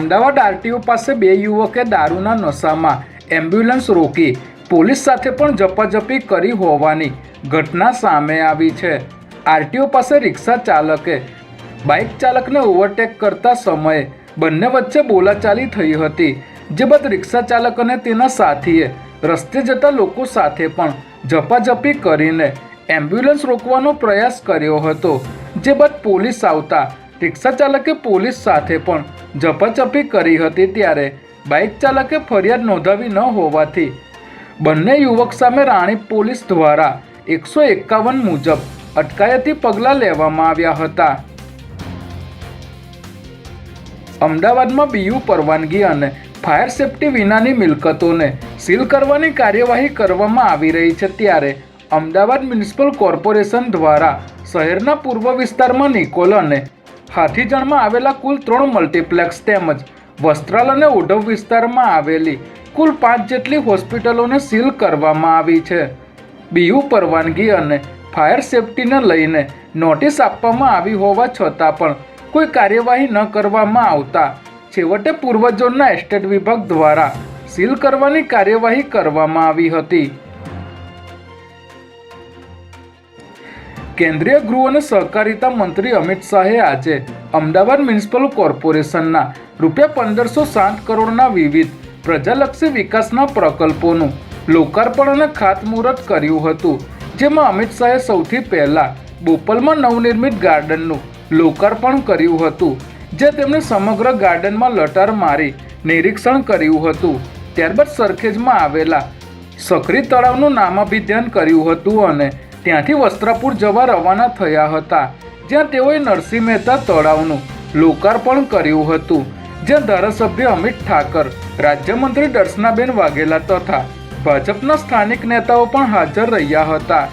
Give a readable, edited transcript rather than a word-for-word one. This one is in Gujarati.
અમદાવાદ આરટીઓ પાસે બે યુવકે દારૂના નશામાં એમ્બ્યુલન્સ રોકી પોલીસ સાથે પણ ઝપાઝપી કરી હોવાની ઘટના સામે આવી છે। આરટીઓ પાસે રિક્ષા ચાલકે બાઇક ચાલકને ઓવરટેક કરતા સમયે બંને વચ્ચે બોલાચાલી થઈ હતી, જે બાદ રિક્ષા ચાલક અને તેના સાથીએ રસ્તે જતા લોકો સાથે પણ ઝપાઝપી કરીને એમ્બ્યુલન્સ રોકવાનો પ્રયાસ કર્યો હતો, જે બાદ પોલીસ આવતા રિક્ષા ચાલકે પોલીસ સાથે પણ ઝપાઝપી કરી હતી। ત્યારે બાઇક ચાલકે ફરિયાદ નોંધાવી ન હોવાથી બંને યુવક સામે રાણીપ પોલીસ દ્વારા 151 મુજબ અટકાયતી પગલાં લેવામાં આવ્યા હતા। અમદાવાદમાં બીયુ પરવાનગી અને ફાયર સેફટી વિનાની મિલકતોને સીલ કરવાની કાર્યવાહી કરવામાં આવી રહી છે। ત્યારે અમદાવાદ મ્યુનિસિપલ કોર્પોરેશન દ્વારા શહેરના પૂર્વ વિસ્તારમાં નિકોલ અને હાથીજણમાં આવેલા કુલ 3 મલ્ટીપ્લેક્સ તેમજ વસ્ત્રાલ અને ઓઢવ વિસ્તારમાં આવેલી કુલ 5 જેટલી હોસ્પિટલોને સીલ કરવામાં આવી છે। બીયુ પરવાનગી અને ફાયર સેફટીને લઈને નોટિસ આપવામાં આવી હોવા છતાં પણ કોઈ કાર્યવાહી ન કરવામાં આવતા છેવટે પૂર્વ ઝોનના એસ્ટેટ વિભાગ દ્વારા સીલ કરવાની કાર્યવાહી કરવામાં આવી હતી। કેન્દ્રીય ગૃહ અને સહકારિતા મંત્રી અમિત શાહે આજે અમદાવાદ મ્યુનિસિપલ કોર્પોરેશનના ₹1507 કરોડના વિવિધ પ્રજાલક્ષી વિકાસના પ્રકલ્પોનું લોકાર્પણ અને ખાતમુહૂર્ત કર્યું હતું, જેમાં અમિત શાહે સૌથી પહેલાં બોપલમાં નવનિર્મિત ગાર્ડનનું લોકાર્પણ કર્યું હતું, જે તેમણે સમગ્ર ગાર્ડનમાં લટાર મારી નિરીક્ષણ કર્યું હતું। ત્યારબાદ સરખેજમાં આવેલા સખરી તળાવનું નામાભિધ્યાન કર્યું હતું અને ત્યાંથી વસ્ત્રાપુર જવા રવાના થયા હતા, જ્યાં તેઓએ નરસિંહ મહેતા તળાવનું લોકાર્પણ કર્યું હતું, જ્યાં ધારાસભ્ય અમિત ઠાકર, રાજ્યમંત્રી દર્શનાબેન વાઘેલા તથા ભાજપના સ્થાનિક નેતાઓ પણ હાજર રહ્યા હતા।